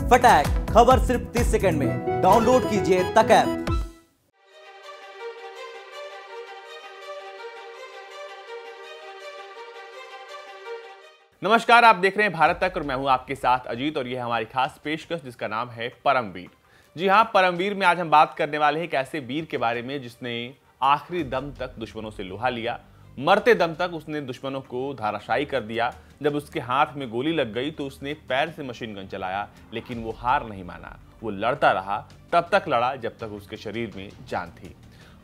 फटाक खबर सिर्फ 30 सेकंड में। डाउनलोड कीजिए तक ऐप। नमस्कार, आप देख रहे हैं भारत तक और मैं हूं आपके साथ अजीत और यह हमारी खास पेशकश जिसका नाम है परमवीर। जी हां, परमवीर में आज हम बात करने वाले हैं एक ऐसे वीर के बारे में जिसने आखिरी दम तक दुश्मनों से लोहा लिया। मरते दम तक उसने दुश्मनों को धाराशायी कर दिया। जब उसके हाथ में गोली लग गई तो उसने पैर से मशीन गन चलाया, लेकिन वो हार नहीं माना। वो लड़ता रहा, तब तक लड़ा जब तक उसके शरीर में जान थी।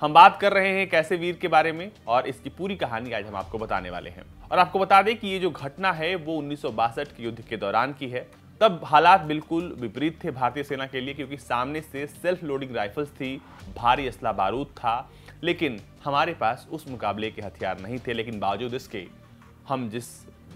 हम बात कर रहे हैं एक ऐसे वीर के बारे में और इसकी पूरी कहानी आज हम आपको बताने वाले हैं। और आपको बता दें कि ये जो घटना है वो 1962 के युद्ध के दौरान की है। तब हालात बिल्कुल विपरीत थे भारतीय सेना के लिए, क्योंकि सामने से सेल्फ लोडिंग राइफल्स थी, भारी असला बारूद था, लेकिन हमारे पास उस मुकाबले के हथियार नहीं थे। लेकिन बावजूद इसके हम जिस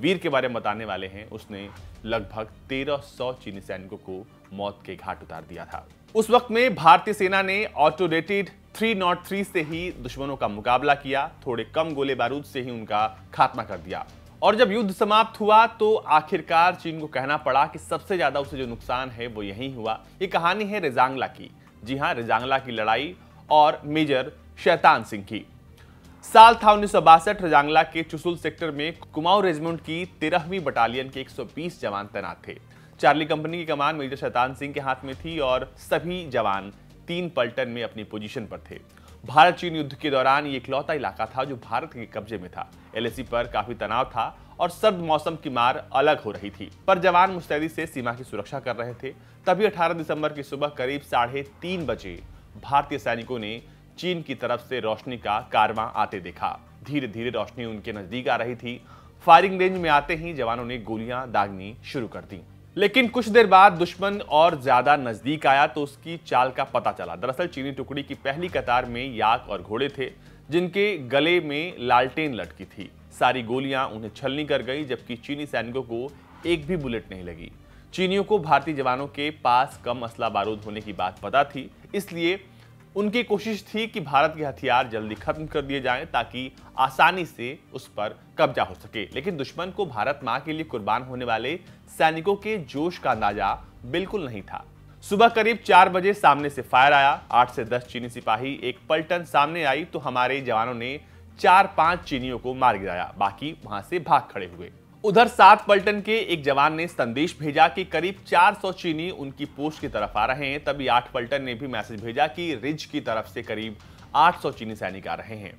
वीर के बारे में बताने वाले हैं उसने लगभग 1300 चीनी सैनिकों को मौत के घाट उतार दिया था। उस वक्त में भारतीय सेना ने ऑटोरेटेड 303 से ही दुश्मनों का मुकाबला किया, थोड़े कम गोले बारूद से ही उनका खात्मा कर दिया। और जब युद्ध समाप्त हुआ तो आखिरकार चीन को कहना पड़ा कि सबसे ज्यादा उसे जो नुकसान है वो यही हुआ। ये कहानी है रेजांगला की। जी हां, रेजांगला की लड़ाई और मेजर शैतान सिंह की। साल था 1962। रेजांगला के चुसुल सेक्टर में कुमाऊं रेजिमेंट की 13वीं बटालियन के 120 जवान तैनात थे। चार्ली कंपनी की कमान मेजर शैतान सिंह के हाथ में थी और सभी जवान 3 पलटन में अपनी पोजीशन पर थे। भारत चीन युद्ध के दौरान ये इकलौता इलाका था जो भारत के कब्जे में था। एलएसी पर काफी तनाव था और सर्द मौसम की मार अलग हो रही थी, पर जवान मुस्तैदी से सीमा की सुरक्षा कर रहे थे। तभी 18 दिसंबर की सुबह करीब 3:30 बजे भारतीय सैनिकों ने चीन की तरफ से रोशनी का कारवां आते देखा। धीरे धीरे रोशनी उनके नजदीक आ रही थी। फायरिंग रेंज में आते ही जवानों ने गोलियां दागनी शुरू कर दी। लेकिन कुछ देर बाद दुश्मन और ज्यादा नजदीक आया तो उसकी चाल का पता चला। दरअसल चीनी टुकड़ी की पहली कतार में याक और घोड़े थे, जिनके गले में लालटेन लटकी थी। सारी गोलियां उन्हें छलनी कर गई, जबकि चीनी सैनिकों को एक भी बुलेट नहीं लगी। चीनियों को भारतीय जवानों के पास कम असला बारूद होने की बात पता थी, इसलिए उनकी कोशिश थी कि भारत के हथियार जल्दी खत्म कर दिए जाएं ताकि आसानी से उस पर कब्जा हो सके। लेकिन दुश्मन को भारत मां के लिए कुर्बान होने वाले सैनिकों के जोश का अंदाजा बिल्कुल नहीं था। सुबह करीब 4 बजे सामने से फायर आया। 8 से 10 चीनी सिपाही एक पलटन सामने आई तो हमारे जवानों ने 4-5 चीनियों को मार गिराया, बाकी वहां से भाग खड़े हुए। उधर 7 पलटन के एक जवान ने संदेश भेजा कि करीब 400 चीनी उनकी पोस्ट की तरफ आ रहे हैं। तभी 8 पलटन ने भी मैसेज भेजा कि रिज की तरफ से करीब 800 चीनी सैनिक आ रहे हैं।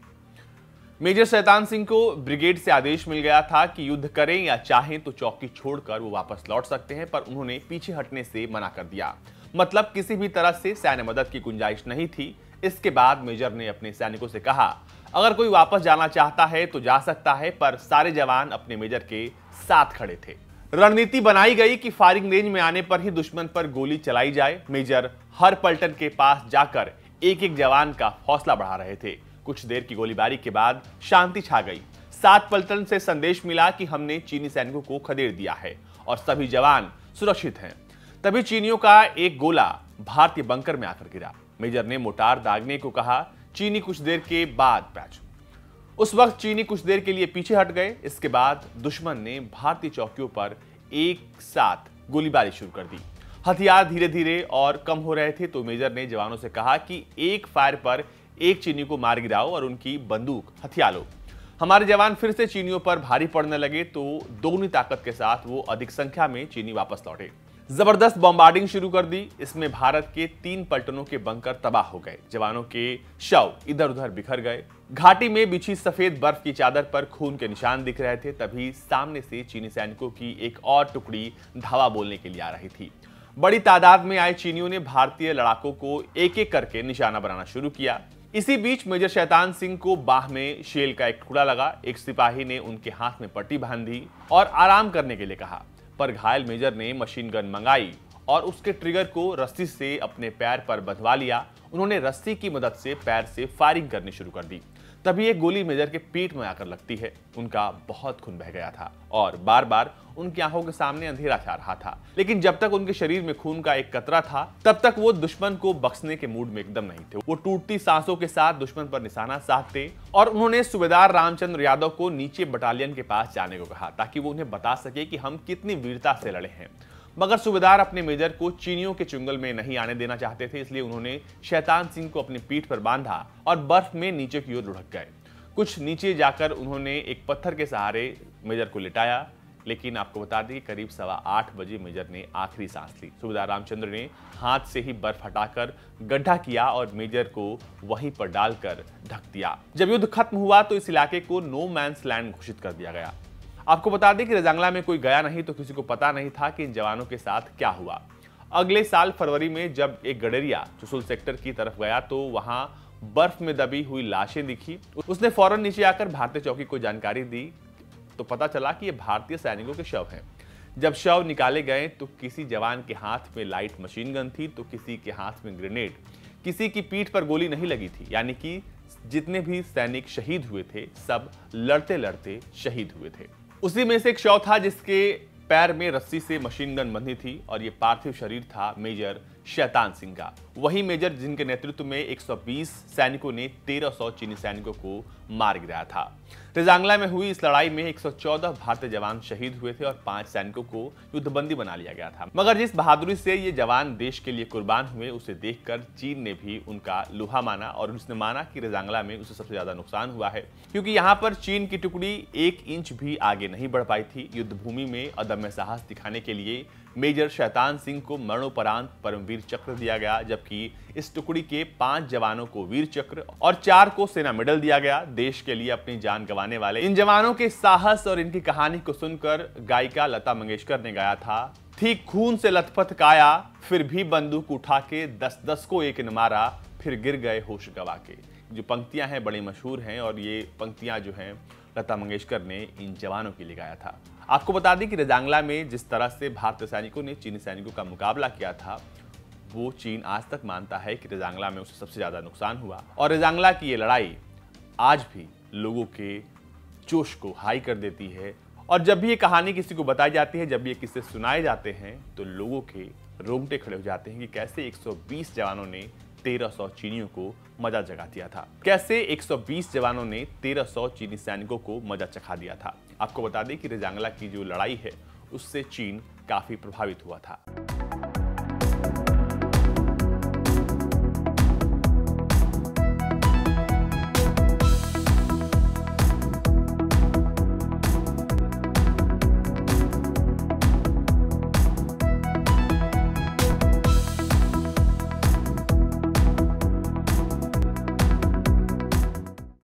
मेजर शैतान सिंह को ब्रिगेड से आदेश मिल गया था कि युद्ध करें या चाहें तो चौकी छोड़कर वो वापस लौट सकते हैं, पर उन्होंने पीछे हटने से मना कर दिया। मतलब किसी भी तरह से सैन्य मदद की गुंजाइश नहीं थी। इसके बाद मेजर ने अपने सैनिकों से कहा, अगर कोई वापस जाना चाहता है तो जा सकता है, पर सारे जवान अपने मेजर के साथ खड़े थे। रणनीति बनाई गई कि फायरिंग रेंज में आने पर ही दुश्मन पर गोली चलाई जाए। मेजर हर पलटन के पास जाकर एक एक जवान का हौसला बढ़ा रहे थे। कुछ देर की गोलीबारी के बाद शांति छा गई। 7 पलटन से संदेश मिला कि हमने चीनी सैनिकों को खदेड़ दिया है और सभी जवान सुरक्षित हैं। तभी चीनियों का एक गोला भारतीय बंकर में आकर गिरा। मेजर ने मोटार दागने को कहा। चीनी कुछ देर के बाद पैच उस वक्त चीनी कुछ देर के लिए पीछे हट गए। इसके बाद दुश्मन ने भारतीय चौकियों पर एक साथ गोलीबारी शुरू कर दी। हथियार धीरे धीरे और कम हो रहे थे तो मेजर ने जवानों से कहा कि एक फायर पर एक चीनी को मार गिराओ और उनकी बंदूक हथिया लो। हमारे जवान फिर से चीनियों पर भारी पड़ने लगे तो दोगुनी ताकत के साथ वो अधिक संख्या में चीनी वापस लौटे। जबरदस्त बॉम्बार्डिंग शुरू कर दी। इसमें भारत के 3 पलटनों के बंकर तबाह हो गए। जवानों के शव इधर उधर बिखर गए। घाटी में बिछी सफेद बर्फ की चादर पर खून के निशान दिख रहे थे। तभी सामने से चीनी सैनिकों की एक और टुकड़ी धावा बोलने के लिए आ रही थी। बड़ी तादाद में आए चीनियों ने भारतीय लड़ाकों को एक एक करके निशाना बनाना शुरू किया। इसी बीच मेजर शैतान सिंह को बाह में शेल का एक टुकड़ा लगा। एक सिपाही ने उनके हाथ में पट्टी बांध दी और आराम करने के लिए कहा, पर घायल मेजर ने मशीन गन मंगाई और उसके ट्रिगर को रस्सी से अपने पैर पर बंधवा लिया। उन्होंने रस्सी की मदद से पैर से फायरिंग करनी शुरू कर दी। तभी एक गोली मेजर के पीठ में आकर लगती है। उनका बहुत खून बह गया था और बार बार उनकी आंखों के सामने अंधेरा छा रहा था। लेकिन जब तक उनके शरीर में खून का एक कतरा था तब तक वो दुश्मन को बख्शने के मूड में एकदम नहीं थे। वो टूटती सांसों के साथ दुश्मन पर निशाना साधते और उन्होंने सूबेदार रामचंद्र यादव को नीचे बटालियन के पास जाने को कहा ताकि वो उन्हें बता सके कि हम कितनी वीरता से लड़े हैं। मगर सूबेदार अपने मेजर को चीनियों के चुंगल में नहीं आने देना चाहते थे, इसलिए उन्होंने शैतान सिंह को अपनी पीठ पर बांधा और बर्फ में नीचे की ओर लुढ़क गए। कुछ नीचे जाकर उन्होंने एक पत्थर के सहारे मेजर को लिटाया, लेकिन आपको बता दें कि करीब 8:15 बजे मेजर ने आखिरी सांस ली। सूबेदार रामचंद्र ने हाथ से ही बर्फ हटाकर गड्ढा किया और मेजर को वहीं पर डालकर ढक दिया। जब युद्ध खत्म हुआ तो इस इलाके को नो मैंस लैंड घोषित कर दिया गया। आपको बता दें कि रजांगला में कोई गया नहीं तो किसी को पता नहीं था कि इन जवानों के साथ क्या हुआ। अगले साल फरवरी में जब एक गडेरिया चुशुल सेक्टर की तरफ गया तो वहां बर्फ में दबी हुई लाशें दिखी। उसने फौरन नीचे आकर भारतीय चौकी को जानकारी दी तो पता चला कि ये भारतीय सैनिकों के शव हैं। जब शव निकाले गए तो किसी जवान के हाथ में लाइट मशीन गन थी तो किसी के हाथ में ग्रेनेड, किसी की पीठ पर गोली नहीं लगी थी। यानी कि जितने भी सैनिक शहीद हुए थे सब लड़ते लड़ते शहीद हुए थे। उसी में से एक शव था जिसके पैर में रस्सी से मशीन गन बंधी थी और ये पार्थिव शरीर था मेजर शैतान सिंह का। वही मेजर जिनके नेतृत्व में 120 सैनिकों ने 1300 चीनी सैनिकों को मार गिराया था। रजांगला में हुई इस लड़ाई में 114 भारतीय जवान शहीद हुए थे और 5 सैनिकों को युद्धबंदी बना लिया गया था। मगर जिस बहादुरी से ये जवान देश के लिए कुर्बान हुए उसे देखकर चीन ने भी उनका लोहा माना और उसने माना कि रजांगला में उसे सबसे ज्यादा नुकसान हुआ है, क्योंकि यहाँ पर चीन की टुकड़ी 1 इंच भी आगे नहीं बढ़ पाई थी। युद्ध भूमि में अदम्य साहस दिखाने के लिए मेजर शैतान सिंह को मरणोपरांत परमवीर चक्र दिया गया, जबकि इस टुकड़ी के 5 जवानों को वीर चक्र और 4 को सेना मेडल दिया गया। देश के लिए अपनी जान गंवाने वाले इन जवानों के साहस और इनकी कहानी को सुनकर गायिका लता मंगेशकर ने गाया था, थी खून से लथपथ काया फिर भी बंदूक उठा के 10-10 को एक ने मारा फिर गिर गए होश गवा के। जो पंक्तियां हैं बड़ी मशहूर हैं और ये पंक्तियां जो हैं लता मंगेशकर ने इन जवानों के लिए गाया था। आपको बता दें कि रजांगला में जिस तरह से भारतीय सैनिकों ने चीनी सैनिकों का मुकाबला किया था वो चीन आज तक मानता है कि रजांगला में उसे सबसे ज्यादा नुकसान हुआ और रजांगला की ये लड़ाई आज भी लोगों के जोश को हाई कर देती है। और जब भी ये कहानी किसी को बताई जाती है, जब भी ये किस्से सुनाए जाते हैं तो लोगों के रोंगटे खड़े हो जाते हैं कि कैसे 120 जवानों ने 1300 चीनियों को मजा जगा दिया था, कैसे 120 जवानों ने 1300 चीनी सैनिकों को मजा चखा दिया था। आपको बता दें कि रजांगला की जो लड़ाई है उससे चीन काफी प्रभावित हुआ था।